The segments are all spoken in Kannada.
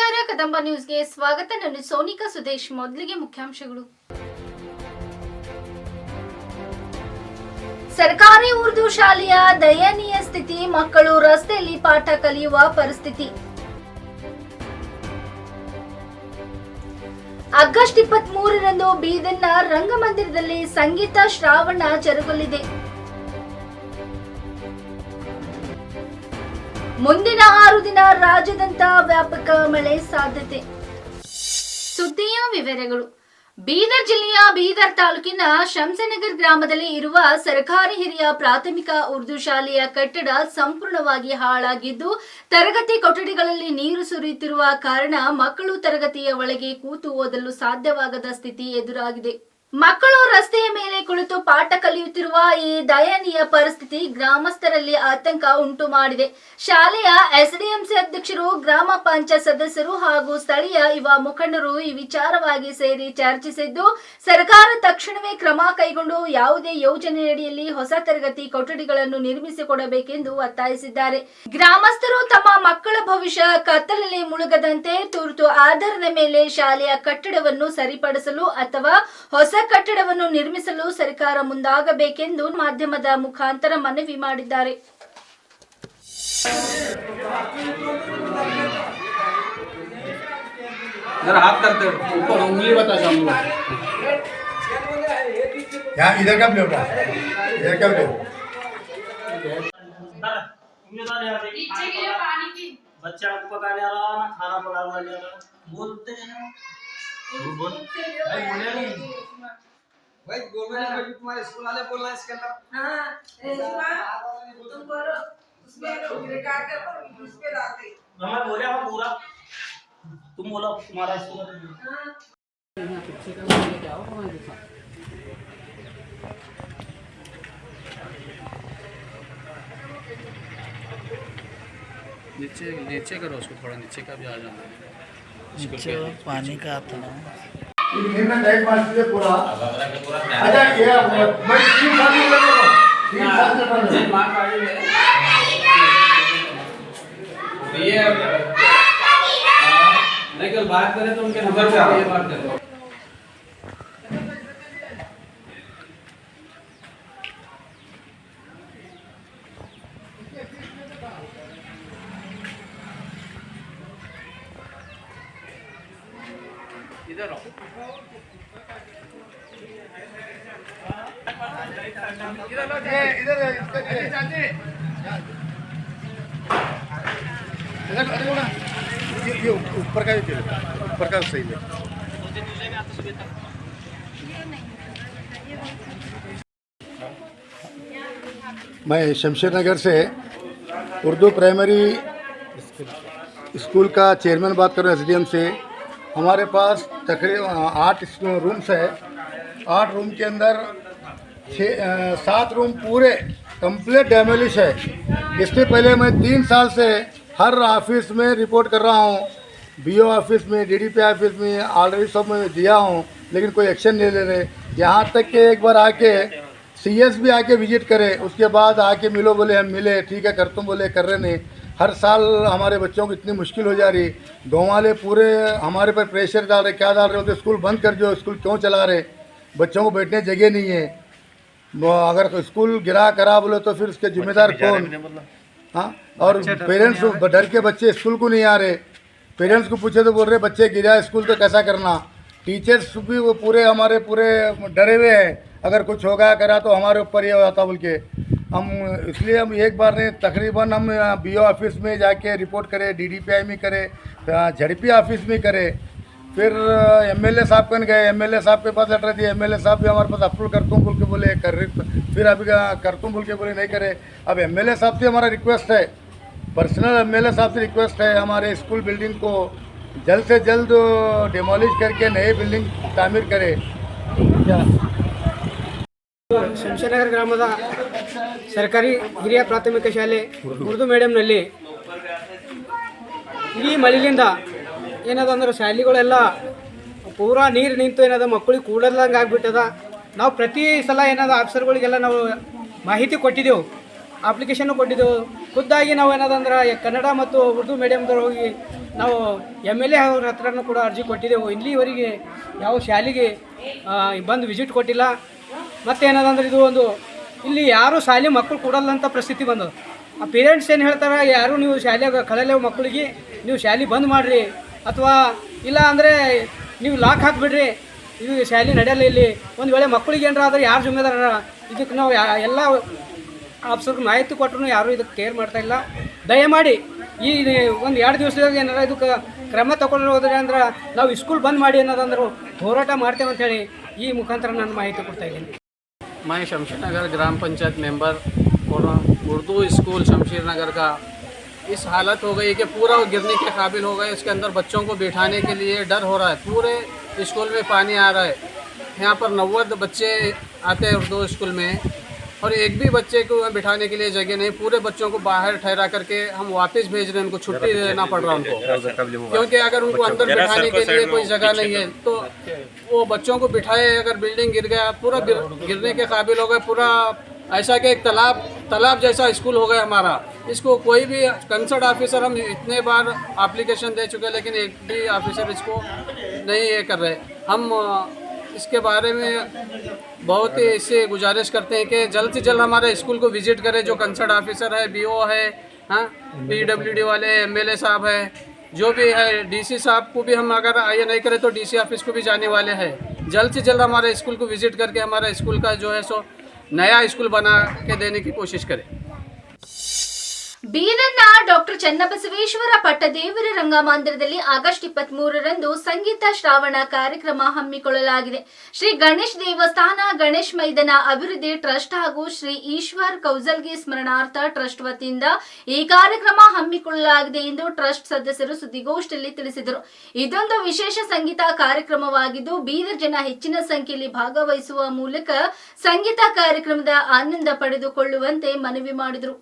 ನಮಸ್ಕಾರ ಕದಂಬ ನ್ಯೂಸ್ಗೆ ಸ್ವಾಗತ. ನಾನು ಸೋನಿಕಾ ಸುದೇಶ್. ಮೊದಲಿಗೆ ಮುಖ್ಯಾಂಶಗಳು. ಸರ್ಕಾರಿ ಉರ್ದು ಶಾಲೆಯ ದಯನೀಯ ಸ್ಥಿತಿ, ಮಕ್ಕಳು ರಸ್ತೆಯಲ್ಲಿ ಪಾಠ ಕಲಿಯುವ ಪರಿಸ್ಥಿತಿ. ಆಗಸ್ಟ್ 23ರಂದು ಬೀದರ್ನ ರಂಗಮಂದಿರದಲ್ಲಿ ಸಂಗೀತ ಶ್ರಾವಣ ಜರುಗಲಿದೆ. ಮುಂದಿನ 6 ದಿನ ರಾಜ್ಯಾದ್ಯಂತ ವ್ಯಾಪಕ ಮಳೆ ಸಾಧ್ಯತೆ. ಸುದ್ದಿಯ ವಿವರಗಳು. ಬೀದರ್ ಜಿಲ್ಲೆಯ ಬೀದರ್ ತಾಲೂಕಿನ ಶಂಸನಗರ್ ಗ್ರಾಮದಲ್ಲಿ ಇರುವ ಸರ್ಕಾರಿ ಹಿರಿಯ ಪ್ರಾಥಮಿಕ ಉರ್ದು ಶಾಲೆಯ ಕಟ್ಟಡ ಸಂಪೂರ್ಣವಾಗಿ ಹಾಳಾಗಿದ್ದು, ತರಗತಿ ಕೊಠಡಿಗಳಲ್ಲಿ ನೀರು ಸುರಿಯುತ್ತಿರುವ ಕಾರಣ ಮಕ್ಕಳು ತರಗತಿಯ ಒಳಗೆ ಕೂತು ಓದಲು ಸಾಧ್ಯವಾಗದ ಸ್ಥಿತಿ ಎದುರಾಗಿದೆ. ಮಕ್ಕಳು ರಸ್ತೆಯ ಮೇಲೆ ಕುಳಿತು ಪಾಠ ಕಲಿಯುತ್ತಿರುವ ಈ ದಯನೀಯ ಪರಿಸ್ಥಿತಿ ಗ್ರಾಮಸ್ಥರಲ್ಲಿ ಆತಂಕ ಉಂಟು ಮಾಡಿದೆ. ಶಾಲೆಯ ಎಸ್ಡಿಎಂಸಿ ಅಧ್ಯಕ್ಷರು, ಗ್ರಾಮ ಪಂಚಾಯತ್ ಸದಸ್ಯರು ಹಾಗೂ ಸ್ಥಳೀಯ ಯುವ ಮುಖಂಡರು ಈ ವಿಚಾರವಾಗಿ ಸೇರಿ ಚರ್ಚಿಸಿದ್ದು, ಸರ್ಕಾರ ತಕ್ಷಣವೇ ಕ್ರಮ ಕೈಗೊಂಡು ಯಾವುದೇ ಯೋಜನೆಯಡಿಯಲ್ಲಿ ಹೊಸ ತರಗತಿ ಕೊಠಡಿಗಳನ್ನು ನಿರ್ಮಿಸಿಕೊಡಬೇಕೆಂದು ಒತ್ತಾಯಿಸಿದ್ದಾರೆ. ಗ್ರಾಮಸ್ಥರು ತಮ್ಮ ಮಕ್ಕಳ ಭವಿಷ್ಯ ಕತ್ತಲಲ್ಲಿ ಮುಳುಗದಂತೆ ತುರ್ತು ಆಧಾರದ ಮೇಲೆ ಶಾಲೆಯ ಕಟ್ಟಡವನ್ನು ಸರಿಪಡಿಸಲು ಅಥವಾ ಹೊಸ ಕಟ್ಟಡವನ್ನು ನಿರ್ಮಿಸಲು ಸರ್ಕಾರ ಮುಂದಾಗಬೇಕೆಂದು ಮಾಧ್ಯಮದ ಮುಖಾಂತರ ಮನವಿ ಮಾಡಿದ್ದಾರೆ. बच्चा को पकाने वाला ना खाना पकाने वाला बोलते हैं भाई गवर्नमेंट ने तुम्हारे स्कूल वाले बोलना है इसके अंदर। हां तुम करो उसमें रिकॉर्ड कर उस पे डालते मैं बोला हूं पूरा तुम बोला तुम्हारा स्कूल हां यहां पीछे का लेके जाओ हमारे साथ नीचे नीचे करो उसको, थोड़ा नीचे का भी आ जाना नीचे पानी का आता है इतना टाइम पास से पूरा अच्छा ये मैं 3 साल में लगा 3 साल से कर रहा हूं मां काली है ये नहीं कल बात करें तो उनके नंबर पे ये बात करें इधर आओ इधर ये ऊपर का सही है। मैं शमशेर नगर से उर्दू प्राइमरी स्कूल का चेयरमैन बात कर रहा हूँ एसडीएम से। हमारे पास तकरीबन 8 रूम्स है। 8 रूम के अंदर 7 रूम पूरे कंप्लीट डैमेलिश है। इससे पहले मैं 3 साल से हर ऑफिस में रिपोर्ट कर रहा हूँ, बीओ ऑफिस में, डीडीपी ऑफिस में, ऑलरेडी सब में दिया हूँ, लेकिन कोई एक्शन नहीं ले रहे। यहाँ तक कि एक बार आके सीएस भी आके विजिट करे, उसके बाद आके मिलो बोले हम मिले, ठीक है कर तुम बोले कर रहे नहीं। हर साल हमारे बच्चों को इतनी मुश्किल हो जा रही। गाँव वाले पूरे हमारे पर प्रेशर डाल रहे, क्या डाल रहे होते, स्कूल बंद कर दो, स्कूल क्यों चला रहे, बच्चों को बैठने जगह नहीं है। अगर स्कूल गिरा करा बोले तो फिर उसके जिम्मेदार कौन? हाँ, और पेरेंट्स डर के बच्चे स्कूल को नहीं आ रहे। पेरेंट्स को पूछे तो बोल रहे बच्चे गिरा स्कूल तो कैसा करना। टीचर्स भी वो पूरे हमारे पूरे डरे हुए हैं, अगर कुछ होगा करा तो हमारे ऊपर ये होता बोल के। हम इसलिए हम एक बार ने तकरीबन हम बीओ ऑफिस में जाके रिपोर्ट करें, डीडीपीआई में करें, झड़पी ऑफिस में करें, फिर एमएलए साहब कन गए, एमएलए साहब के पास लेटर दिए, एमएलए साहब भी हमारे पास अप्रूव करता हूँ बोल के बोले कर, फिर अभी करता हूँ बोल के बोले नहीं करे। अब एमएलए साहब से हमारा रिक्वेस्ट है, पर्सनल एमएलए साहब से रिक्वेस्ट है, हमारे स्कूल बिल्डिंग को जल्द से जल्द डिमोलिश करके नई बिल्डिंग तामीर करे। ಶಂಶನಗರ ಗ್ರಾಮದ ಸರ್ಕಾರಿ ಹಿರಿಯ ಪ್ರಾಥಮಿಕ ಶಾಲೆ ಉರ್ದು ಮೀಡಿಯಂನಲ್ಲಿ ಈ ಮಳೆಯಿಂದ ಏನದ ಅಂದ್ರೆ ಶಾಲೆಗಳೆಲ್ಲ ಪೂರಾ ನೀರು ನಿಂತು ಏನದ ಮಕ್ಕಳಿಗೆ ಕೂಡದಂಗೆ ಆಗಿಬಿಟ್ಟದ. ನಾವು ಪ್ರತಿ ಸಲ ಏನದ ಆಫೀಸರ್ಗಳಿಗೆಲ್ಲ ನಾವು ಮಾಹಿತಿ ಕೊಟ್ಟಿದ್ದೆವು. ಅಪ್ಲಿಕೇಶನ್ನು ಕೊಟ್ಟಿದ್ದೆವು. ಖುದ್ದಾಗಿ ನಾವು ಏನದಂದ್ರೆ ಕನ್ನಡ ಮತ್ತು ಉರ್ದು ಮೀಡಿಯಮ್ದವ್ರು ಹೋಗಿ ನಾವು MLA ಅವ್ರ ಹತ್ರನೂ ಕೂಡ ಅರ್ಜಿ ಕೊಟ್ಟಿದ್ದೆವು. ಇಲ್ಲಿವರೆಗೆ ಯಾವ ಶಾಲೆಗೆ ಬಂದು ವಿಸಿಟ್ ಕೊಟ್ಟಿಲ್ಲ. ಮತ್ತು ಏನದಂದ್ರೆ ಇದು ಒಂದು ಇಲ್ಲಿ ಯಾರೂ ಶಾಲೆ ಮಕ್ಕಳು ಕೊಡಲ್ಲಂಥ ಪರಿಸ್ಥಿತಿ ಬಂದದ. ಆ ಪೇರೆಂಟ್ಸ್ ಏನು ಹೇಳ್ತಾರೆ, ಯಾರು ನೀವು ಶಾಲೆಗೆ ಕಳೆಯೋ ಮಕ್ಕಳಿಗೆ ನೀವು ಶಾಲೆ ಬಂದ್ ಮಾಡಿರಿ, ಅಥವಾ ಇಲ್ಲ ಅಂದರೆ ನೀವು ಲಾಕ್ ಹಾಕಿಬಿಡ್ರಿ, ಇದು ಶಾಲೆ ನಡೆಯಲ್ಲ. ಇಲ್ಲಿ ಒಂದು ವೇಳೆ ಮಕ್ಕಳಿಗೆ ಏನಾರ ಆದರೆ ಯಾರು ಜಿಮ್ಮೆದಾರ? ಇದಕ್ಕೆ ನಾವು ಎಲ್ಲ ಆಫೀಸರ್ಗೆ ಮಾಹಿತಿ ಕೊಟ್ಟರು ಯಾರೂ ಇದಕ್ಕೆ ಕೇರ್ ಮಾಡ್ತಾಯಿಲ್ಲ. ದಯಮಾಡಿ ಈ ಒಂದು 2 ದಿವಸದಾಗ ಏನಾರ ಇದಕ್ಕೆ ಕ್ರಮ ತಗೊಳ್ಳೋದ್ರೆ ಅಂದ್ರೆ ನಾವು ಸ್ಕೂಲ್ ಬಂದ್ ಮಾಡಿ ಅನ್ನೋದಂದ್ರೆ ಹೋರಾಟ ಮಾಡ್ತೇವೆ ಅಂಥೇಳಿ ಈ ಮುಖಾಂತರ ನಾನು ಮಾಹಿತಿ ಕೊಡ್ತಾ ಇದ್ದೀನಿ. मैं शमशीर नगर ग्राम पंचायत मेंबर बोल रहा हूँ। उर्दू स्कूल शमशीर नगर का इस हालत हो गई कि पूरा गिरने के काबिल हो गए। इसके अंदर बच्चों को बिठाने के लिए डर हो रहा है। पूरे स्कूल में पानी आ रहा है। यहाँ पर 90 बच्चे आते हैं उर्दू स्कूल में, और एक भी बच्चे को बिठाने के लिए जगह नहीं। पूरे बच्चों को बाहर ठहरा करके हम वापस भेज रहे हैं, उनको छुट्टी देना पड़ रहा है उनको, क्योंकि अगर उनको अंदर बिठाने के लिए कोई जगह नहीं है तो वो बच्चों को बिठाए, अगर बिल्डिंग गिर गया, पूरा गिरने के काबिल हो गए। पूरा ऐसा कि एक तालाब जैसा स्कूल हो गया हमारा। इसको कोई भी कंसर्न ऑफिसर, हम इतने बार एप्लीकेशन दे चुके हैं लेकिन एक भी ऑफिसर इसको नहीं ये कर रहे। हम इसके बारे में बहुत ही इससे गुजारिश करते हैं कि जल्द से जल्द हमारे स्कूल को विजिट करें। जो कंसर्न ऑफिसर है, BO है, हाँ, PWD वाले MLA साहब है, जो भी है, DC साहब को भी हम अगर ये नहीं करें तो DC ऑफिस को भी जाने वाले हैं। जल्द से जल्द हमारे स्कूल को विजिट करके हमारा स्कूल का जो है सो नया स्कूल बना के देने की कोशिश करें। ಬೀದರ್ನ ಡಾಕ್ಟರ್ ಚನ್ನಬಸವೇಶ್ವರ ಪಟ್ಟದೇವರ ರಂಗಮಂದಿರದಲ್ಲಿ ಆಗಸ್ಟ್ 23ರಂದು ಸಂಗೀತ ಶ್ರಾವಣ ಕಾರ್ಯಕ್ರಮ ಹಮ್ಮಿಕೊಳ್ಳಲಾಗಿದೆ. ಶ್ರೀ ಗಣೇಶ್ ದೇವಸ್ಥಾನ, ಗಣೇಶ್ ಮೈದಾನ ಅಭಿವೃದ್ಧಿ ಟ್ರಸ್ಟ್ ಹಾಗೂ ಶ್ರೀ ಈಶ್ವರ್ ಕೌಜಲ್ಗಿ ಸ್ಮರಣಾರ್ಥ ಟ್ರಸ್ಟ್ ವತಿಯಿಂದ ಈ ಕಾರ್ಯಕ್ರಮ ಹಮ್ಮಿಕೊಳ್ಳಲಾಗಿದೆ ಎಂದು ಟ್ರಸ್ಟ್ ಸದಸ್ಯರು ಸುದ್ದಿಗೋಷ್ಠಿಯಲ್ಲಿ ತಿಳಿಸಿದರು. ಇದೊಂದು ವಿಶೇಷ ಸಂಗೀತ ಕಾರ್ಯಕ್ರಮವಾಗಿದ್ದು ಬೀದರ್ ಜನ ಹೆಚ್ಚಿನ ಸಂಖ್ಯೆಯಲ್ಲಿ ಭಾಗವಹಿಸುವ ಮೂಲಕ ಸಂಗೀತ ಕಾರ್ಯಕ್ರಮದ ಆನಂದ ಪಡೆದುಕೊಳ್ಳುವಂತೆ ಮನವಿ ಮಾಡಿದರು.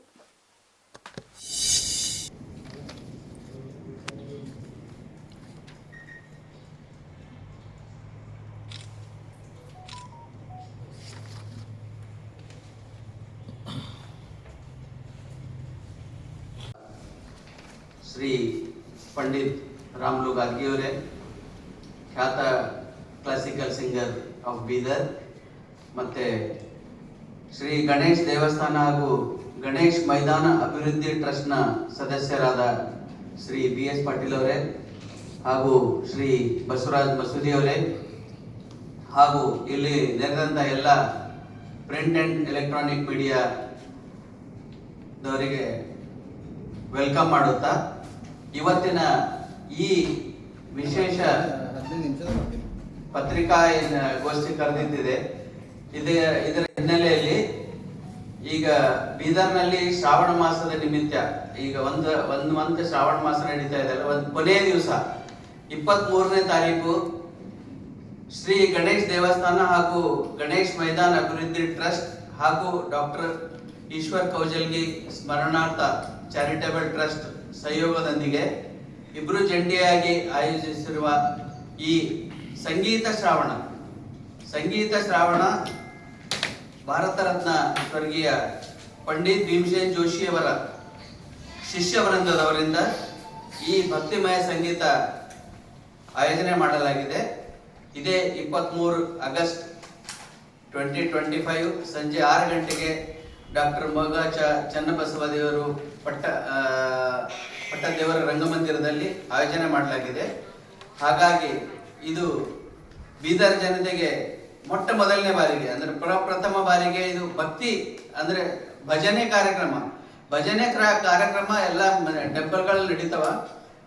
ಶ್ರೀ ಪಂಡಿತ್ ರಾಮುಲು ಗಾರ್ಗಿ ಅವರೇ, ಖ್ಯಾತ ಕ್ಲಾಸಿಕಲ್ ಸಿಂಗರ್ ಆಫ್ ಬೀದರ್, ಮತ್ತು ಶ್ರೀ ಗಣೇಶ್ ದೇವಸ್ಥಾನ ಹಾಗೂ ಗಣೇಶ್ ಮೈದಾನ ಅಭಿವೃದ್ಧಿ ಟ್ರಸ್ಟ್ನ ಸದಸ್ಯರಾದ ಶ್ರೀ BS ಪಾಟೀಲ್ ಅವರೇ, ಹಾಗೂ ಶ್ರೀ ಬಸವರಾಜ್ ಮಸೂದಿ ಅವರೇ, ಹಾಗೂ ಇಲ್ಲಿ ನೆರೆದಂಥ ಎಲ್ಲ ಪ್ರಿಂಟ್ ಆ್ಯಂಡ್ ಎಲೆಕ್ಟ್ರಾನಿಕ್ ಮೀಡಿಯಾದವರಿಗೆ ವೆಲ್ಕಮ್ ಮಾಡುತ್ತಾ, ಇವತ್ತಿನ ಈ ವಿಶೇಷ ಪತ್ರಿಕಾ ಗೋಷ್ಠಿ ಕರೆದಿದ್ದಿದೆ. ಇದರ ಹಿನ್ನೆಲೆಯಲ್ಲಿ ಈಗ ಬೀದರ್ನಲ್ಲಿ ಶ್ರಾವಣ ಮಾಸದ ನಿಮಿತ್ತ ಈಗ ಒಂದು ಮಂತ್ ಶ್ರಾವಣ ಮಾಸ ನಡೀತಾ ಇದೆ ಅಲ್ಲ, ಒಂದು ಕೊನೆಯ ದಿವಸ 23ನೇ ತಾರೀಕು ಶ್ರೀ ಗಣೇಶ್ ದೇವಸ್ಥಾನ ಹಾಗೂ ಗಣೇಶ್ ಮೈದಾನ ಅಭಿವೃದ್ಧಿ ಟ್ರಸ್ಟ್ ಹಾಗೂ ಡಾಕ್ಟರ್ ಈಶ್ವರ್ ಕೌಜಲ್ಗಿ ಸ್ಮರಣಾರ್ಥ ಚಾರಿಟೇಬಲ್ ಟ್ರಸ್ಟ್ ಸಹಯೋಗದೊಂದಿಗೆ ಇಬ್ಬರು ಜಂಟಿಯಾಗಿ ಆಯೋಜಿಸಿರುವ ಈ ಸಂಗೀತ ಶ್ರಾವಣ ಭಾರತ ರತ್ನ ಸ್ವರ್ಗೀಯ ಪಂಡಿತ್ ಭೀಮಸೇನ್ ಜೋಶಿಯವರ ಶಿಷ್ಯವೃಂದದವರಿಂದ ಈ ಭಕ್ತಿಮಯ ಸಂಗೀತ ಆಯೋಜನೆ ಮಾಡಲಾಗಿದೆ. ಇದೇ 23 ಆಗಸ್ಟ್ 2025 ಸಂಜೆ 6 ಗಂಟೆಗೆ ಡಾಕ್ಟರ್ ಮೊಗಾಚ ಚನ್ನಬಸವದೇವರು ಪಟ್ಟದೇವರ ರಂಗಮಂದಿರದಲ್ಲಿ ಆಯೋಜನೆ ಮಾಡಲಾಗಿದೆ. ಹಾಗಾಗಿ ಇದು ಬೀದರ್ ಜನತೆಗೆ ಮೊಟ್ಟ ಮೊದಲನೇ ಬಾರಿಗೆ ಅಂದ್ರೆ ಪ್ರಥಮ ಬಾರಿಗೆ ಇದು ಭಕ್ತಿ ಅಂದ್ರೆ ಭಜನೆ ಕಾರ್ಯಕ್ರಮ ಎಲ್ಲ ಟೆಂಪಲ್ಗಳಲ್ಲಿ ನಡೀತಾವ.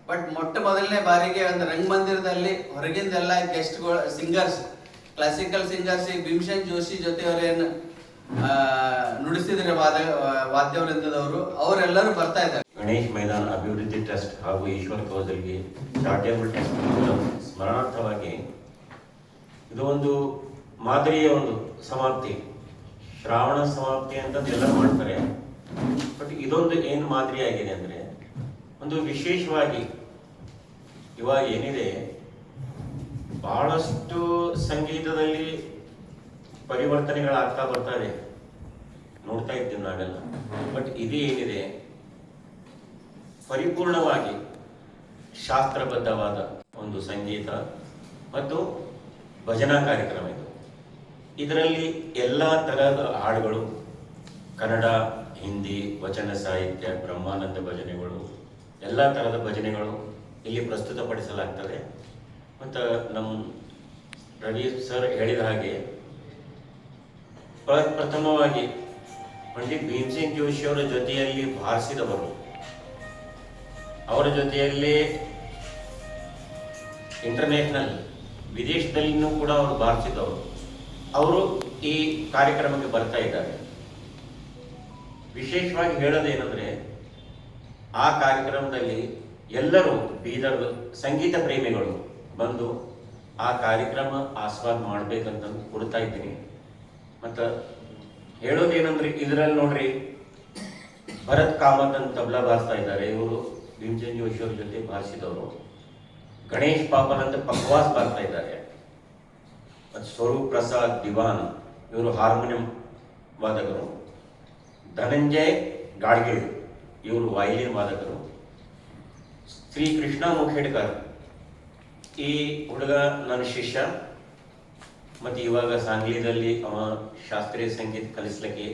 ಬಟ್ ಮೊಟ್ಟ ಮೊದಲನೇ ಬಾರಿಗೆ ಒಂದು ರಂಗಮಂದಿರದಲ್ಲಿ ಹೊರಗಿಂದೆಲ್ಲ ಗೆಸ್ಟ್ಗಳು singers classical singers Bhimsen Joshi ಜೊತೆಯವರೇನು ನುಡಿಸಿದ್ರೆ ವಾದ್ಯವೃಂದದವರು ಅವರೆಲ್ಲರೂ ಬರ್ತಾ ಇದ್ದಾರೆ. ಗಣೇಶ್ ಮೈದಾನ ಅಭಿವೃದ್ಧಿ ಟ್ರಸ್ಟ್ ಹಾಗೂ ಈಶ್ವರ್ ಕೌಜಲ್ಗಿ ಚಾರಿಟೇಬಲ್ ಟ್ರಸ್ಟ್ ಸ್ಮರಣಾರ್ಥವಾಗಿ ಇದು ಒಂದು ಮಾದರಿಯ ಒಂದು ಸಮಾಪ್ತಿ, ಶ್ರಾವಣ ಸಮಾಪ್ತಿ ಅಂತ ಎಲ್ಲ ಮಾಡ್ತಾರೆ. ಬಟ್ ಇದೊಂದು ಏನು ಮಾದರಿ ಆಗಿದೆ ಅಂದ್ರೆ ಒಂದು ವಿಶೇಷವಾಗಿ ಇವಾಗ ಏನಿದೆ ಬಹಳಷ್ಟು ಸಂಗೀತದಲ್ಲಿ ಪರಿವರ್ತನೆಗಳಾಗ್ತಾ ಬರ್ತಾ ಇದೆ. ನೋಡ್ತಾ ಇದ್ದೀವಿ ನಾವೆಲ್ಲ. ಬಟ್ ಇದು ಏನಿದೆ ಪರಿಪೂರ್ಣವಾಗಿ ಶಾಸ್ತ್ರಬದ್ಧವಾದ ಒಂದು ಸಂಗೀತ ಮತ್ತು ಭಜನಾ ಕಾರ್ಯಕ್ರಮ ಇದು. ಇದರಲ್ಲಿ ಎಲ್ಲ ತರಹದ ಹಾಡುಗಳು, ಕನ್ನಡ, ಹಿಂದಿ, ವಚನ ಸಾಹಿತ್ಯ, ಬ್ರಹ್ಮಾನಂದ ಭಜನೆಗಳು, ಎಲ್ಲ ತರಹದ ಭಜನೆಗಳು ಇಲ್ಲಿ ಪ್ರಸ್ತುತಪಡಿಸಲಾಗ್ತದೆ. ಮತ್ತು ನಮ್ಮ ರವಿ ಸರ್ ಹೇಳಿದ ಹಾಗೆ ಪ್ರಥಮವಾಗಿ ಪಂಡಿತ್ ಭೀಮಸೇನ್ ಜೋಶಿ ಅವರ ಜೊತೆಯಲ್ಲಿ ಬಾರಿಸಿದವರು, ಅವರ ಜೊತೆಯಲ್ಲಿ ಇಂಟರ್ನ್ಯಾಷನಲ್ ವಿದೇಶದಲ್ಲಿನೂ ಕೂಡ ಅವರು ಬಾರಿಸಿದವರು, ಅವರು ಈ ಕಾರ್ಯಕ್ರಮಕ್ಕೆ ಬರ್ತಾ ಇದ್ದಾರೆ. ವಿಶೇಷವಾಗಿ ಹೇಳೋದೇನೆಂದರೆ ಆ ಕಾರ್ಯಕ್ರಮದಲ್ಲಿ ಎಲ್ಲರೂ ಬೀದರ್ ಸಂಗೀತ ಪ್ರೇಮಿಗಳು ಬಂದು ಆ ಕಾರ್ಯಕ್ರಮ ಆಸ್ವಾದ ಮಾಡಬೇಕಂತ ಕೊಡ್ತಾ ಇದ್ದೀನಿ. ಮತ್ತು ಹೇಳೋದೇನೆಂದ್ರೆ ಇದರಲ್ಲಿ ನೋಡ್ರಿ, ಭರತ್ ಕಾಮತ್ ಅಂತ ತಬಲಾ ಬಾರಿಸ್ತಾ ಇದ್ದಾರೆ, ಇವರು ಭೀಮಸೇನ್ ಜೋಶಿ ಅವ್ರ ಜೊತೆ ಬಾರಿಸಿದವರು. ಗಣೇಶ್ ಪಾಪನ್ ಅಂತ ಪಕ್ವಾಸ್ ಬಾರಿಸ್ತಾ ಇದ್ದಾರೆ. ಮತ್ತು ಸ್ವರೂಪ್ ಪ್ರಸಾದ್ ದಿವಾನ್ ಇವರು ಹಾರ್ಮೋನಿಯಂ ವಾದಕರು. ಧನಂಜಯ್ ಗಾಡ್ಗಿಳ್ ಇವರು ವಯಲಿನ್ ವಾದಕರು. ಶ್ರೀ ಕೃಷ್ಣ ಮುಖೇಡ್ಕರ್ ಈ ಹುಡುಗ ನನ್ನ ಶಿಷ್ಯ, ಮತ್ತು ಇವಾಗ ಸಾಂಗ್ಲಿದಲ್ಲಿ ಅವ ಶಾಸ್ತ್ರೀಯ ಸಂಗೀತ ಕಲಿಸ್ಲಿಕ್ಕೆ.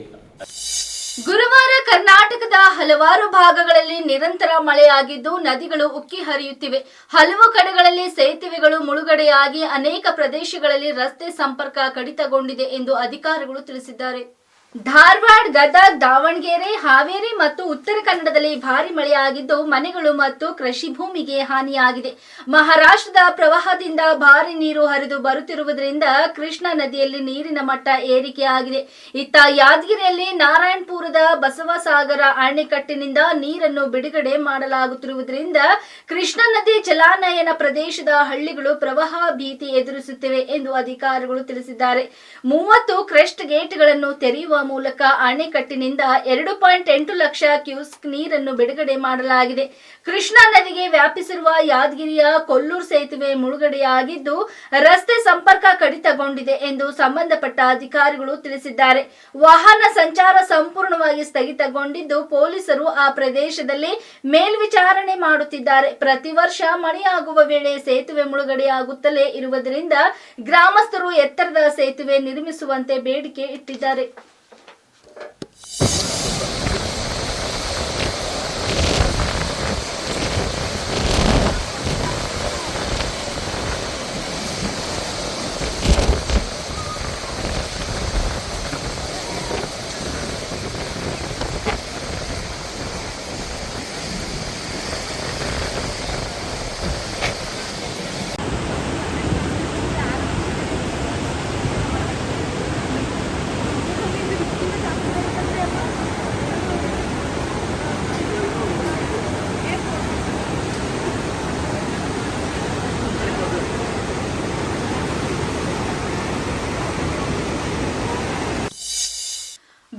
ಗುರುವಾರ ಕರ್ನಾಟಕದ ಹಲವಾರು ಭಾಗಗಳಲ್ಲಿ ನಿರಂತರ ಮಳೆಯಾಗಿದ್ದು ನದಿಗಳು ಉಕ್ಕಿ ಹರಿಯುತ್ತಿವೆ. ಹಲವು ಕಡೆಗಳಲ್ಲಿ ಸೇತುವೆಗಳು ಮುಳುಗಡೆಯಾಗಿ ಅನೇಕ ಪ್ರದೇಶಗಳಲ್ಲಿ ರಸ್ತೆ ಸಂಪರ್ಕ ಕಡಿತಗೊಂಡಿದೆ ಎಂದು ಅಧಿಕಾರಿಗಳು ತಿಳಿಸಿದ್ದಾರೆ. ಧಾರವಾಡ, ಗದಗ, ದಾವಣಗೆರೆ, ಹಾವೇರಿ ಮತ್ತು ಉತ್ತರ ಕನ್ನಡದಲ್ಲಿ ಭಾರಿ ಮಳೆಯಾಗಿದ್ದು ಮನೆಗಳು ಮತ್ತು ಕೃಷಿ ಭೂಮಿಗೆ ಹಾನಿಯಾಗಿದೆ. ಮಹಾರಾಷ್ಟ್ರದ ಪ್ರವಾಹದಿಂದ ಭಾರಿ ನೀರು ಹರಿದು ಬರುತ್ತಿರುವುದರಿಂದ ಕೃಷ್ಣಾ ನದಿಯಲ್ಲಿ ನೀರಿನ ಮಟ್ಟ ಏರಿಕೆಯಾಗಿದೆ. ಇತ್ತ ಯಾದಗಿರಿಯಲ್ಲಿ ನಾರಾಯಣಪುರದ ಬಸವಸಾಗರ ಅಣೆಕಟ್ಟಿನಿಂದ ನೀರನ್ನು ಬಿಡುಗಡೆ ಮಾಡಲಾಗುತ್ತಿರುವುದರಿಂದ ಕೃಷ್ಣಾ ನದಿ ಜಲಾನಯನ ಪ್ರದೇಶದ ಹಳ್ಳಿಗಳು ಪ್ರವಾಹ ಭೀತಿ ಎದುರಿಸುತ್ತಿವೆ ಎಂದು ಅಧಿಕಾರಿಗಳು ತಿಳಿಸಿದ್ದಾರೆ. 30 ಕ್ರೆಸ್ಟ್ ಗೇಟ್ಗಳನ್ನು ತೆರೆಯುವ ಮೂಲಕ ಅಣೆಕಟ್ಟಿನಿಂದ 2.8 ಲಕ್ಷ ಕ್ಯೂಸೆಕ್ ನೀರನ್ನು ಬಿಡುಗಡೆ ಮಾಡಲಾಗಿದೆ. ಕೃಷ್ಣಾ ನದಿಗೆ ವ್ಯಾಪಿಸಿರುವ ಯಾದಗಿರಿಯ ಕೊಲ್ಲೂರು ಸೇತುವೆ ಮುಳುಗಡೆಯಾಗಿದ್ದು ರಸ್ತೆ ಸಂಪರ್ಕ ಕಡಿತಗೊಂಡಿದೆ ಎಂದು ಸಂಬಂಧಪಟ್ಟ ಅಧಿಕಾರಿಗಳು ತಿಳಿಸಿದ್ದಾರೆ. ವಾಹನ ಸಂಚಾರ ಸಂಪೂರ್ಣವಾಗಿ ಸ್ಥಗಿತಗೊಂಡಿದ್ದು ಪೊಲೀಸರು ಆ ಪ್ರದೇಶದಲ್ಲಿ ಮೇಲ್ವಿಚಾರಣೆ ಮಾಡುತ್ತಿದ್ದಾರೆ. ಪ್ರತಿ ವರ್ಷ ಮಳೆಯಾಗುವ ವೇಳೆ ಸೇತುವೆ ಮುಳುಗಡೆಯಾಗುತ್ತಲೇ ಇರುವುದರಿಂದ ಗ್ರಾಮಸ್ಥರು ಎತ್ತರದ ಸೇತುವೆ ನಿರ್ಮಿಸುವಂತೆ ಬೇಡಿಕೆ ಇಟ್ಟಿದ್ದಾರೆ.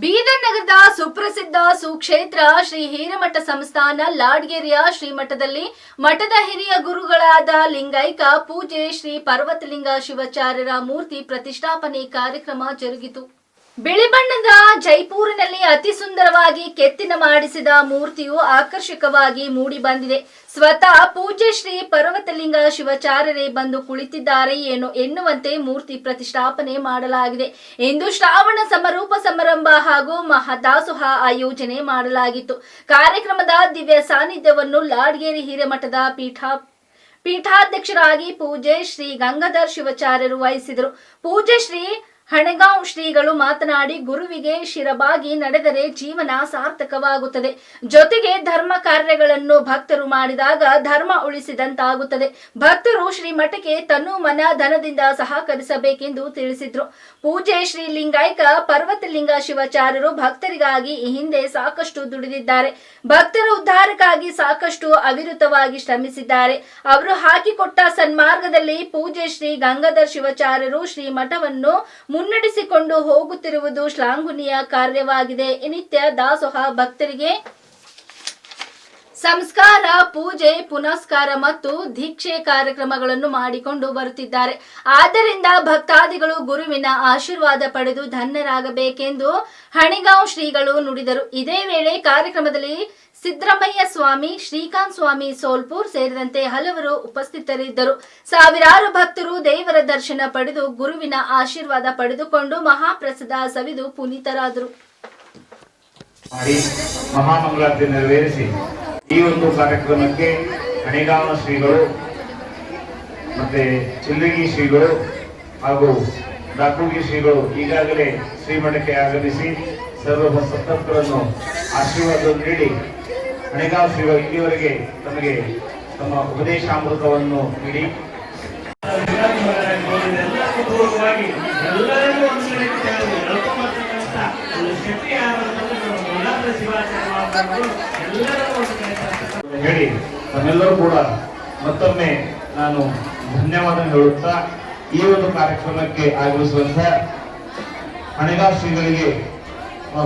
ಬೀದರ್ ನಗರದ ಸುಪ್ರಸಿದ್ಧ ಸುಕ್ಷೇತ್ರ ಶ್ರೀ ಹಿರೇಮಠ ಸಂಸ್ಥಾನ ಲಾಡ್ಗೇರಿಯ ಶ್ರೀಮಠದಲ್ಲಿ ಮಠದ ಹಿರಿಯ ಗುರುಗಳಾದ ಲಿಂಗೈಕ ಪೂಜೆ ಶ್ರೀ ಪರ್ವತಲಿಂಗ ಶಿವಾಚಾರ್ಯರ ಮೂರ್ತಿ ಪ್ರತಿಷ್ಠಾಪನೆ ಕಾರ್ಯಕ್ರಮ ಜರುಗಿತು. ಬಿಳಿ ಬಣ್ಣದ ಜೈಪುರಿನಲ್ಲಿ ಅತಿ ಸುಂದರವಾಗಿ ಕೆತ್ತಿನ ಮಾಡಿಸಿದ ಮೂರ್ತಿಯು ಆಕರ್ಷಕವಾಗಿ ಮೂಡಿ ಬಂದಿದೆ. ಸ್ವತಃ ಪೂಜ್ಯ ಶ್ರೀ ಪರ್ವತಲಿಂಗ ಶಿವಾಚಾರ್ಯರೇ ಬಂದು ಕುಳಿತಿದ್ದಾರೆ ಏನು ಎನ್ನುವಂತೆ ಮೂರ್ತಿ ಪ್ರತಿಷ್ಠಾಪನೆ ಮಾಡಲಾಗಿದೆ. ಇಂದು ಶ್ರಾವಣ ಸಮರೂಪ ಸಮಾರಂಭ ಹಾಗೂ ಮಹಾದಾಸೋಹ ಆಯೋಜನೆ ಮಾಡಲಾಗಿತ್ತು. ಕಾರ್ಯಕ್ರಮದ ದಿವ್ಯ ಸಾನ್ನಿಧ್ಯವನ್ನು ಲಾಡ್ಗೇರಿ ಹಿರೇಮಠದ ಪೀಠಾಧ್ಯಕ್ಷರಾಗಿ ಪೂಜ್ಯ ಶ್ರೀ ಗಂಗಾಧರ್ ಶಿವಾಚಾರ್ಯರು ವಹಿಸಿದರು. ಪೂಜ್ಯ ಶ್ರೀ ಹಣಗಾಂವ್ ಶ್ರೀಗಳು ಮಾತನಾಡಿ, ಗುರುವಿಗೆ ಶಿರಬಾಗಿ ನಡೆದರೆ ಜೀವನ ಸಾರ್ಥಕವಾಗುತ್ತದೆ. ಜೊತೆಗೆ ಧರ್ಮ ಕಾರ್ಯಗಳನ್ನು ಭಕ್ತರು ಮಾಡಿದಾಗ ಧರ್ಮ ಉಳಿಸಿದಂತಾಗುತ್ತದೆ. ಭಕ್ತರು ಶ್ರೀಮಠಕ್ಕೆ ತನು ಮನ ಧನದಿಂದ ಸಹಕರಿಸಬೇಕೆಂದು ತಿಳಿಸಿದ್ರು. ಪೂಜೆ ಶ್ರೀ ಲಿಂಗೈಕ ಪರ್ವತಲಿಂಗ ಶಿವಾಚಾರ್ಯರು ಭಕ್ತರಿಗಾಗಿ ಈ ಹಿಂದೆ ಸಾಕಷ್ಟು ದುಡಿದಿದ್ದಾರೆ. ಭಕ್ತರ ಉದ್ಧಾರಕ್ಕಾಗಿ ಸಾಕಷ್ಟು ಅವಿರತವಾಗಿ ಶ್ರಮಿಸಿದ್ದಾರೆ. ಅವರು ಹಾಕಿಕೊಟ್ಟ ಸನ್ಮಾರ್ಗದಲ್ಲಿ ಪೂಜೆ ಶ್ರೀ ಗಂಗಾಧರ್ ಶಿವಾಚಾರ್ಯರು ಶ್ರೀಮಠವನ್ನು ಮುನ್ನಡೆಸಿಕೊಂಡು ಹೋಗುತ್ತಿರುವುದು ಶ್ಲಾಘನೀಯ ಕಾರ್ಯವಾಗಿದೆ. ನಿತ್ಯ ದಾಸೋಹ ಭಕ್ತರಿಗೆ ಸಂಸ್ಕಾರ, ಪೂಜೆ, ಪುನಸ್ಕಾರ ಮತ್ತು ದೀಕ್ಷೆ ಕಾರ್ಯಕ್ರಮಗಳನ್ನು ಮಾಡಿಕೊಂಡು ಬರುತ್ತಿದ್ದಾರೆ. ಆದ್ದರಿಂದ ಭಕ್ತಾದಿಗಳು ಗುರುವಿನ ಆಶೀರ್ವಾದ ಪಡೆದು ಧನ್ಯರಾಗಬೇಕೆಂದು ಹಣಿಗಾಂವ್ ಶ್ರೀಗಳು ನುಡಿದರು. ಇದೇ ವೇಳೆ ಕಾರ್ಯಕ್ರಮದಲ್ಲಿ ಸಿದ್ದರಾಮಯ್ಯ ಸ್ವಾಮಿ, ಶ್ರೀಕಾಂತ್ ಸ್ವಾಮಿ ಸೋಲ್ಪುರ್ ಸೇರಿದಂತೆ ಹಲವರು ಉಪಸ್ಥಿತರಿದ್ದರು. ಸಾವಿರಾರು ಭಕ್ತರು ದೇವರ ದರ್ಶನ ಪಡೆದು ಗುರುವಿನ ಆಶೀರ್ವಾದ ಪಡೆದುಕೊಂಡು ಮಹಾಪ್ರಸಾದ ಸವಿದು ಪುನೀತರಾದರು. ಮಹಾಮಂಗಳಾರತಿ ನೆರವೇರಿಸಿ ಈ ಒಂದು ಕಾರ್ಯಕ್ರಮಕ್ಕೆ ಹಣಿಗಾಂವ ಶ್ರೀಗಳು ಮತ್ತೆ ಚಿಲ್ಲಗಿ ಶ್ರೀಗಳು ಹಾಗೂ ದಾಕುಗಿ ಶ್ರೀಗಳು ಈಗಾಗಲೇ ಶ್ರೀಮಠಕ್ಕೆ ಆಗಮಿಸಿ ಸರ್ವ ಸಂತರನ್ನು ಆಶೀರ್ವಾದ ನೀಡಿ ಹಣಿಗಾಂವ ಶ್ರೀಗಳು ಇಲ್ಲಿವರೆಗೆ ತಮಗೆ ತಮ್ಮ ಉಪದೇಶಾಮೃತವನ್ನು ನೀಡಿ ಹೇಳಿ ತಮ್ಮೆಲ್ಲರೂ ಕೂಡ ಮತ್ತೊಮ್ಮೆ ನಾನು ಧನ್ಯವಾದ ಹೇಳುತ್ತಾ ಈ ಒಂದು ಕಾರ್ಯಕ್ರಮಕ್ಕೆ ಆಗಮಿಸುವಂತ ಹಣಿಗಾಂವ ಶ್ರೀಗಳಿಗೆ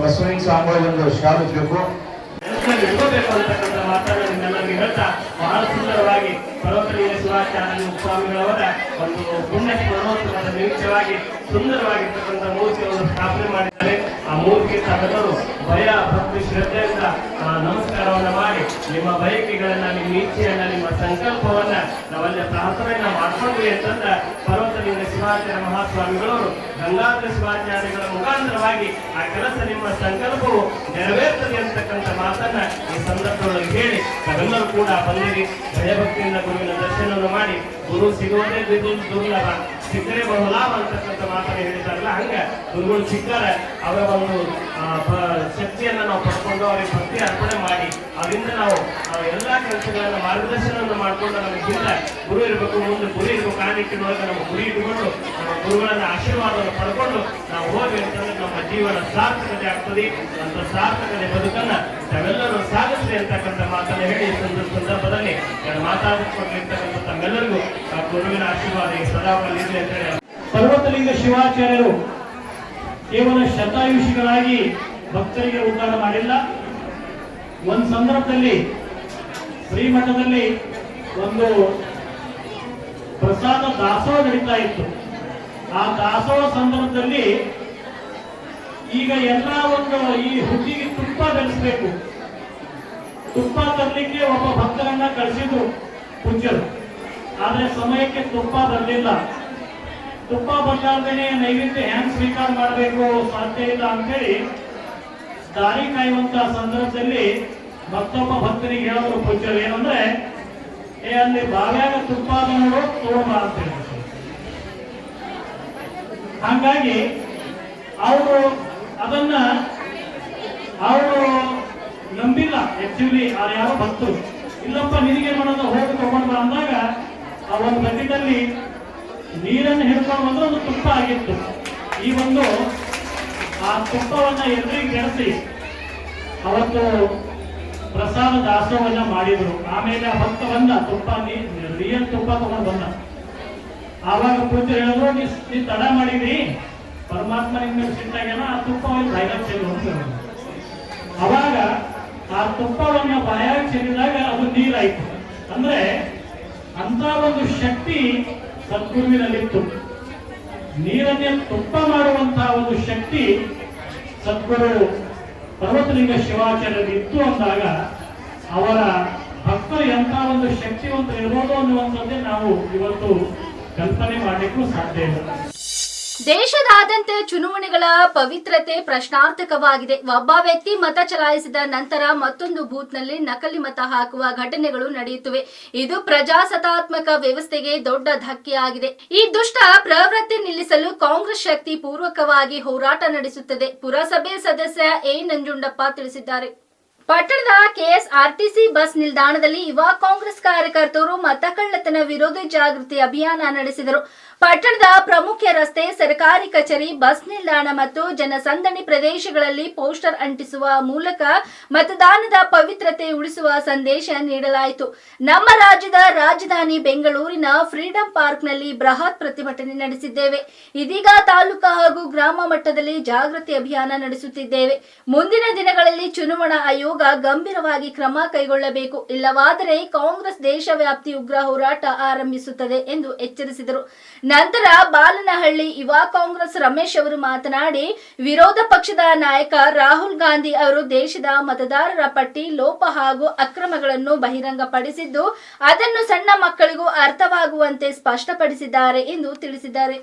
ಬಸವಲಿಂಗ ಸ್ವಾಮಿಗಳು ಒಂದು ಶಾಲಿಸಬೇಕು ಇಟ್ಕೋಬೇಕು ಅಂತಕ್ಕಂಥ ಮಾತನ್ನು ನಿಮ್ಮೆಲ್ಲರಿಗೆ ಹೇಳ್ತಾ ಬಹಳ ಸುಂದರವಾಗಿ ಪರ್ವತಲೀಯ ಶಿವಾಚಾರ್ಯ ಸ್ವಾಮಿಗಳವರ ಒಂದು ಪುಣ್ಯ ಸ್ಮರಣೋತ್ಸವದ ನಿಮಿತ್ತವಾಗಿ ಸುಂದರವಾಗಿರ್ತಕ್ಕಂಥ ಮೂರ್ತಿಯನ್ನು ಸ್ಥಾಪನೆ ಮಾಡಿದ್ದಾರೆ. ಆ ಮೂರ್ತಿಗೆ ತಾವೆಲ್ಲರೂ ಭಯ ಭಕ್ತಿ ಶ್ರದ್ಧೆಯಿಂದ ನಮಸ್ಕಾರವನ್ನ ಮಾಡಿ ನಿಮ್ಮ ಬಯಕೆಗಳನ್ನ, ನಿಮ್ಮ ಇಚ್ಛೆಯನ್ನ, ನಿಮ್ಮ ಸಂಕಲ್ಪವನ್ನ ನಾವಲ್ಲಿ ಪ್ರಾರ್ಥನೆಯನ್ನ ಮಾಡ್ಕೊಂಡ್ವಿ ಅಂತಂದ ಪರ್ವತಲಿಂಗ ಶಿವಾಚಾರ್ಯ ಮಹಾಸ್ವಾಮಿಗಳವರು ಗಂಗಾಧರ ಶಿವಾಚಾರ್ಯಗಳ ಮುಖಾಂತರವಾಗಿ ಆ ಕೆಲಸ ನಿಮ್ಮ ಸಂಕಲ್ಪವು ನೆರವೇರ್ತದೆ ಅಂತಕ್ಕಂಥ ಮಾತನ್ನ ಈ ಸಂದರ್ಭದೊಳಗೆ ಹೇಳಿ ನಾವೆಲ್ಲರೂ ಕೂಡ ಬಂದಿರಿ. ಭಯಭಕ್ತಿಯಿಂದ ಗುರುವಿನ ದರ್ಶನವನ್ನು ಮಾಡಿ ಗುರು ಸಿಗುವುದೇ ದುರ್ಲಭ, ಸಿಕ್ಕರೆ ಬಹುಲಾಭ ಅಂತಕ್ಕಂಥ ಮಾತನ್ನು ಹೇಳಿದಾರಲ್ಲ, ಹಂಗ ಗುರುಗಳು ಸಿಕ್ಕರೆ ಅವರ ಒಂದು ಶಕ್ತಿಯನ್ನ ನಾವು ಪಡ್ಕೊಂಡು ಅವರಿಗೆ ಭಕ್ತಿ ಅರ್ಪಣೆ ಮಾಡಿ ಅದರಿಂದ ನಾವು ಎಲ್ಲಾ ಕೆಲಸಗಳನ್ನ ಮಾರ್ಗದರ್ಶನವನ್ನು ಮಾಡಿಕೊಂಡು ನಮಗೆ ಹಿಂದೆ ಗುರು ಇರಬೇಕು, ಮುಂದೆ ಗುರಿ ಇರಬೇಕು, ಆ ನಿಟ್ಟಿನೊಳಗೆ ನಮ್ಮ ಗುರಿ ಇಟ್ಟುಕೊಂಡು ನಮ್ಮ ಗುರುಗಳನ್ನ ಆಶೀರ್ವಾದವನ್ನು ಪಡ್ಕೊಂಡು ನಾವು ಹೋಗಿ ಅಂತಂದ್ರೆ ನಮ್ಮ ಜೀವನ ಸಾರ್ಥಕತೆ ಆಗ್ತದೆ. ಅಂತ ಸಾರ್ಥಕತೆ ಬದುಕನ್ನ ನಾವೆಲ್ಲರೂ ಸಾಗಿಸ್ಲಿ ಅಂತಕ್ಕಂಥ ಮಾತನ್ನ ಹೇಳಿ ಸಂದರ್ಭದಲ್ಲಿ ಮಾತಾಡಿಕೊಂಡಿರ್ತಕ್ಕಂಥ ತಮ್ಮೆಲ್ಲರಿಗೂ ಆ ಗುರುವಿನ ಆಶೀರ್ವಾದ ಸದಾಕಾಲ ಇರಲಿ ಅಂತ ಹೇಳಿ. ಪರ್ವತಲಿಂಗ ಶಿವಾಚಾರ್ಯರು ಕೇವಲ ಶತಾಯುಷಿಗಳಾಗಿ ಭಕ್ತರಿಗೆ ಉದ್ಧಾರ ಮಾಡಿಲ್ಲ. ಒಂದು ಸಂದರ್ಭದಲ್ಲಿ ಶ್ರೀಮಠದಲ್ಲಿ ಒಂದು ಪ್ರಸಾದ ದಾಸೋಹ ನಡೀತಾ ಇತ್ತು. ಆ ದಾಸೋಹ ಸಂದರ್ಭದಲ್ಲಿ ಈಗ ಎಲ್ಲ ಒಂದು ಈ ಹುಟ್ಟಿಗೆ ತುಪ್ಪ ಬೆಳೆಸಬೇಕು, ತುಪ್ಪ ತರಲಿಕ್ಕೆ ಒಬ್ಬ ಭಕ್ತರನ್ನ ಕಳಿಸಿದ್ರು ಪೂಜ್ಯರು. ಆದ್ರೆ ಸಮಯಕ್ಕೆ ತುಪ್ಪ ಬರಲಿಲ್ಲ. ತುಪ್ಪ ಬರ್ಲಾರ್ದೇನೆ ನೈವೇದ್ಯ ಹ್ಯಾಂಗ್ ಸ್ವೀಕಾರ ಮಾಡಬೇಕು ಸಾಧ್ಯ ಇಲ್ಲ ಅಂತೇಳಿ ದಾರಿ ಕಾಯುವಂತ ಸಂದರ್ಭದಲ್ಲಿ ಮತ್ತೊಬ್ಬ ಭಕ್ತನಿಗೆ ಹೇಳಿದ್ರು ಪೂಜ್ಯರು ಏನಂದ್ರೆ, ಅಲ್ಲಿ ಬಾವ್ಯಾಗ ತುಪ್ಪ ನೋಡು ತೋರ್ಬ ಅಂತ ಹೇಳಿ. ಹಾಗಾಗಿ ಅವರು ಅದನ್ನ ನಂಬಿಲ್ಲ. ಆಕ್ಚುಲಿ ಯಾರೋ ಭಕ್ತರು ಇಲ್ಲಪ್ಪ ನಿನಗೆ ಮಾಡೋದು ಹೋಗಿ ತಗೊಂಡ್ ಬಾ ಅಂದಾಗ ಆ ಒಂದು ಬಕೆಟಲ್ಲಿ ನೀರನ್ನು ಹಿಡ್ಕೊಂಡು ಬಂದ್ರೆ ಒಂದು ತುಪ್ಪ ಆಗಿತ್ತು. ಈ ಒಂದು ಆ ತುಪ್ಪವನ್ನ ಎಲ್ರಿಗೂ ಕೆಡಿಸಿ ಅವತ್ತು ಪ್ರಸಾದ ದಾಸೋಹವನ್ನ ಮಾಡಿದ್ರು. ಆಮೇಲೆ ಆ ಭಕ್ತ ಬಂದ, ತುಪ್ಪ ರಿಯಲ್ ತುಪ್ಪ ತಗೊಂಡು ಬಂದ. ಆವಾಗ ಪೂಜೆ ಹೇಳಿದ್ರು, ನೀ ತಡ ಮಾಡಿದ್ರಿ, ಪರಮಾತ್ಮ ನಿಮ್ಗೆ ಸಿಟ್ಟಾಗ್ಯಾನ, ಆ ತುಪ್ಪವನ್ನು ಬಾಯಾಗ ಚೆಲ್ಲು ಅಂತ ಹೇಳಿದ್ರು. ಅವಾಗ ಆ ತುಪ್ಪವನ್ನ ಬಾಯಾಗ ಚೆಲ್ಲಿದಾಗ ಅದು ನೀರಾಯ್ತು. ಅಂದ್ರೆ ಅಂತ ಒಂದು ಶಕ್ತಿ ಸದ್ಗುರುವಿನಲ್ಲಿತ್ತು. ನೀರನ್ನೇ ತುಪ್ಪ ಮಾಡುವಂತಹ ಒಂದು ಶಕ್ತಿ ಸದ್ಗುರು ಪರ್ವತಲಿಂಗ ಶಿವಾಚಾರ್ಯರಿತ್ತು ಅಂದಾಗ ಅವರ ಭಕ್ತರು ಎಂಥ ಒಂದು ಶಕ್ತಿವಂತ ಇರ್ಬೋದು ಅನ್ನುವಂಥದ್ದೇ ನಾವು ಇವತ್ತು ಕಲ್ಪನೆ ಮಾಡಲಿಕ್ಕೂ ಸಾಧ್ಯ ಇಲ್ಲ. ದೇಶದಾದ್ಯಂತ ಚುನಾವಣೆಗಳ ಪವಿತ್ರತೆ ಪ್ರಶ್ನಾರ್ಥಕವಾಗಿದೆ. ಒಬ್ಬ ವ್ಯಕ್ತಿ ಮತ ಚಲಾಯಿಸಿದ ನಂತರ ಮತ್ತೊಂದು ಬೂತ್ನಲ್ಲಿ ನಕಲಿ ಮತ ಹಾಕುವ ಘಟನೆಗಳು ನಡೆಯುತ್ತಿವೆ. ಇದು ಪ್ರಜಾಸತ್ತಾತ್ಮಕ ವ್ಯವಸ್ಥೆಗೆ ದೊಡ್ಡ ಧಕ್ಕೆಯಾಗಿದೆ. ಈ ದುಷ್ಟ ಪ್ರವೃತ್ತಿ ನಿಲ್ಲಿಸಲು ಕಾಂಗ್ರೆಸ್ ಶಕ್ತಿ ಪೂರ್ವಕವಾಗಿ ಹೋರಾಟ ನಡೆಸುತ್ತದೆ. ಪುರಸಭೆ ಸದಸ್ಯ ಎ ನಂಜುಂಡಪ್ಪ ತಿಳಿಸಿದ್ದಾರೆ. ಪಟ್ಟಣದ ಕೆಎಸ್ಆರ್ಟಿಸಿ ಬಸ್ ನಿಲ್ದಾಣದಲ್ಲಿ ಯುವ ಕಾಂಗ್ರೆಸ್ ಕಾರ್ಯಕರ್ತರು ಮತಕಳ್ಳತನ ವಿರೋಧಿ ಜಾಗೃತಿ ಅಭಿಯಾನ ನಡೆಸಿದರು. ಪಟ್ಟಣದ ಪ್ರಮುಖ ರಸ್ತೆ, ಸರ್ಕಾರಿ ಕಚೇರಿ, ಬಸ್ ನಿಲ್ದಾಣ ಮತ್ತು ಜನಸಂದಣಿ ಪ್ರದೇಶಗಳಲ್ಲಿ ಪೋಸ್ಟರ್ ಅಂಟಿಸುವ ಮೂಲಕ ಮತದಾನದ ಪವಿತ್ರತೆ ಉಳಿಸುವ ಸಂದೇಶ ನೀಡಲಾಯಿತು. ನಮ್ಮ ರಾಜ್ಯದ ರಾಜಧಾನಿ ಬೆಂಗಳೂರಿನ ಫ್ರೀಡಂ ಪಾರ್ಕ್ನಲ್ಲಿ ಬೃಹತ್ ಪ್ರತಿಭಟನೆ ನಡೆಸಿದ್ದೇವೆ. ಇದೀಗ ತಾಲೂಕಾ ಹಾಗೂ ಗ್ರಾಮ ಮಟ್ಟದಲ್ಲಿ ಜಾಗೃತಿ ಅಭಿಯಾನ ನಡೆಸುತ್ತಿದ್ದೇವೆ. ಮುಂದಿನ ದಿನಗಳಲ್ಲಿ ಚುನಾವಣಾ ಆಯೋಗ ಆಯೋಗ ಗಂಭೀರವಾಗಿ ಕ್ರಮ ಕೈಗೊಳ್ಳಬೇಕು, ಇಲ್ಲವಾದರೆ ಕಾಂಗ್ರೆಸ್ ದೇಶವ್ಯಾಪ್ತಿ ಉಗ್ರ ಹೋರಾಟ ಆರಂಭಿಸುತ್ತದೆ ಎಂದು ಎಚ್ಚರಿಸಿದರು. ನಂತರ ಬಾಲನಹಳ್ಳಿ ಯುವ ಕಾಂಗ್ರೆಸ್ ರಮೇಶ್ ಅವರು ಮಾತನಾಡಿ, ವಿರೋಧ ಪಕ್ಷದ ನಾಯಕ ರಾಹುಲ್ ಗಾಂಧಿ ಅವರು ದೇಶದ ಮತದಾರರ ಪಟ್ಟಿ ಲೋಪ ಹಾಗೂ ಅಕ್ರಮಗಳನ್ನು ಬಹಿರಂಗಪಡಿಸಿದ್ದು ಅದನ್ನು ಸಣ್ಣ ಮಕ್ಕಳಿಗೂ ಅರ್ಥವಾಗುವಂತೆ ಸ್ಪಷ್ಟಪಡಿಸಿದ್ದಾರೆ ಎಂದು ತಿಳಿಸಿದ್ದಾರೆ.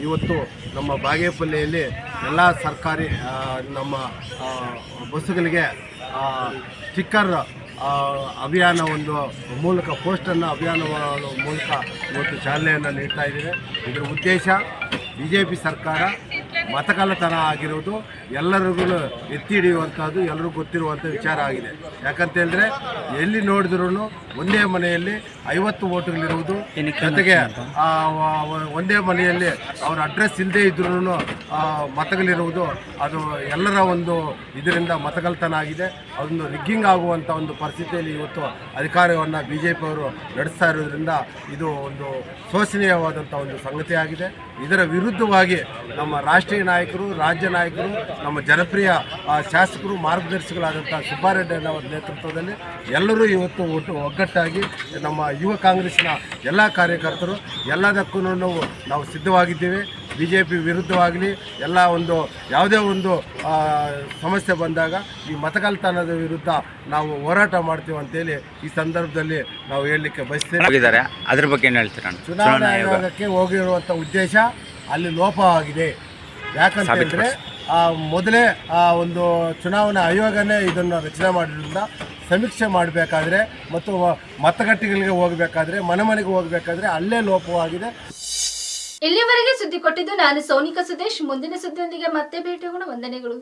ಇವತ್ತು ನಮ್ಮ ಬಾಗೇಪಲ್ಲಿಯಲ್ಲಿ ಎಲ್ಲ ಸರ್ಕಾರಿ ನಮ್ಮ ಬಸ್ಸುಗಳಿಗೆ ಸ್ಟಿಕ್ಕರ್ ಅಭಿಯಾನ ಒಂದು ಮೂಲಕ ಪೋಸ್ಟನ್ನು ಅಭಿಯಾನ ಮೂಲಕ ಇವತ್ತು ಚಾಲನೆಯನ್ನು ನೀಡ್ತಾ ಇದ್ದೀವಿ. ಇದರ ಉದ್ದೇಶ BJP ಸರ್ಕಾರ ಮತಕಳ್ಳತನ ಆಗಿರೋದು ಎಲ್ಲರಿಗೂ ಎತ್ತಿ ಹಿಡಿಯುವಂಥದ್ದು ಎಲ್ಲರಿಗೂ ಗೊತ್ತಿರುವಂಥ ವಿಚಾರ ಆಗಿದೆ. ಯಾಕಂತೇಳಿದ್ರೆ ಎಲ್ಲಿ ನೋಡಿದ್ರೂ ಒಂದೇ ಮನೆಯಲ್ಲಿ 50 ವೋಟ್ಗಳಿರುವುದು, ಜೊತೆಗೆ ಒಂದೇ ಮನೆಯಲ್ಲಿ ಅವ್ರ ಅಡ್ರೆಸ್ ಇಲ್ಲದೆ ಇದ್ರೂ ಮತಗಳಿರುವುದು, ಅದು ಎಲ್ಲರ ಒಂದು ಇದರಿಂದ ಮತಕಳ್ಳತನ ಆಗಿದೆ. ಅದೊಂದು ರಿಗ್ಗಿಂಗ್ ಆಗುವಂಥ ಒಂದು ಪರಿಸ್ಥಿತಿಯಲ್ಲಿ ಇವತ್ತು ಅಧಿಕಾರವನ್ನು BJP ಅವರು ನಡೆಸ್ತಾ ಇರೋದ್ರಿಂದ ಇದು ಒಂದು ಶೋಚನೀಯವಾದಂಥ ಒಂದು ಸಂಗತಿ ಆಗಿದೆ. ಇದರ ವಿರುದ್ಧವಾಗಿ ನಮ್ಮ ರಾಷ್ಟ್ರೀಯ ನಾಯಕರು, ರಾಜ್ಯ ನಾಯಕರು, ನಮ್ಮ ಜನಪ್ರಿಯ ಶಾಸಕರು, ಮಾರ್ಗದರ್ಶಿಗಳಾದಂಥ ಸುಬ್ಬಾರೆಡ್ಡಿಯವರ ನೇತೃತ್ವದಲ್ಲಿ ಎಲ್ಲರೂ ಇವತ್ತು ಒಗ್ಗಟ್ಟಾಗಿ ನಮ್ಮ ಯುವ ಕಾಂಗ್ರೆಸ್ನ ಎಲ್ಲ ಕಾರ್ಯಕರ್ತರು ಎಲ್ಲದಕ್ಕೂ ನಾವು ಸಿದ್ಧವಾಗಿದ್ದೇವೆ. BJP ವಿರುದ್ಧವಾಗಲಿ ಎಲ್ಲ ಒಂದು ಯಾವುದೇ ಒಂದು ಸಮಸ್ಯೆ ಬಂದಾಗ ಈ ಮತಕಳ್ಳತನದ ವಿರುದ್ಧ ನಾವು ಹೋರಾಟ ಮಾಡ್ತೀವಿ ಅಂತೇಳಿ ಈ ಸಂದರ್ಭದಲ್ಲಿ ನಾವು ಹೇಳಲಿಕ್ಕೆ ಬಯಸ್ತೇವೆ. ಅದ್ರ ಬಗ್ಗೆ ಏನು ಹೇಳ್ತೀರಾ? ಚುನಾವಣಾ ಆಯೋಗಕ್ಕೆ ಹೋಗಿರುವಂಥ ಉದ್ದೇಶ ಅಲ್ಲಿ ಲೋಪ ಆಗಿದೆ. ಯಾಕಂತಂದರೆ ಮೊದಲೇ ಒಂದು ಚುನಾವಣಾ ಆಯೋಗನೇ ಇದನ್ನು ರಚನೆ ಮಾಡಿರೋದ್ರಿಂದ ಸಮೀಕ್ಷೆ ಮಾಡಬೇಕಾದ್ರೆ ಮತ್ತು ಮತಗಟ್ಟೆಗಳಿಗೆ ಹೋಗಬೇಕಾದ್ರೆ, ಮನೆಗೆ ಹೋಗಬೇಕಾದ್ರೆ ಅಲ್ಲೇ ಲೋಪವಾಗಿದೆ. ಇಲ್ಲಿವರೆಗೆ ಸುದ್ದಿ ಕೊಟ್ಟಿದ್ದು ನಾನು ಸೋನಿಕಾ ಸುದೇಶ್. ಮುಂದಿನ ಸುದ್ದಿಯೊಂದಿಗೆ ಮತ್ತೆ ಭೇಟಿಯಾಗೋಣ. ವಂದನೆಗಳು.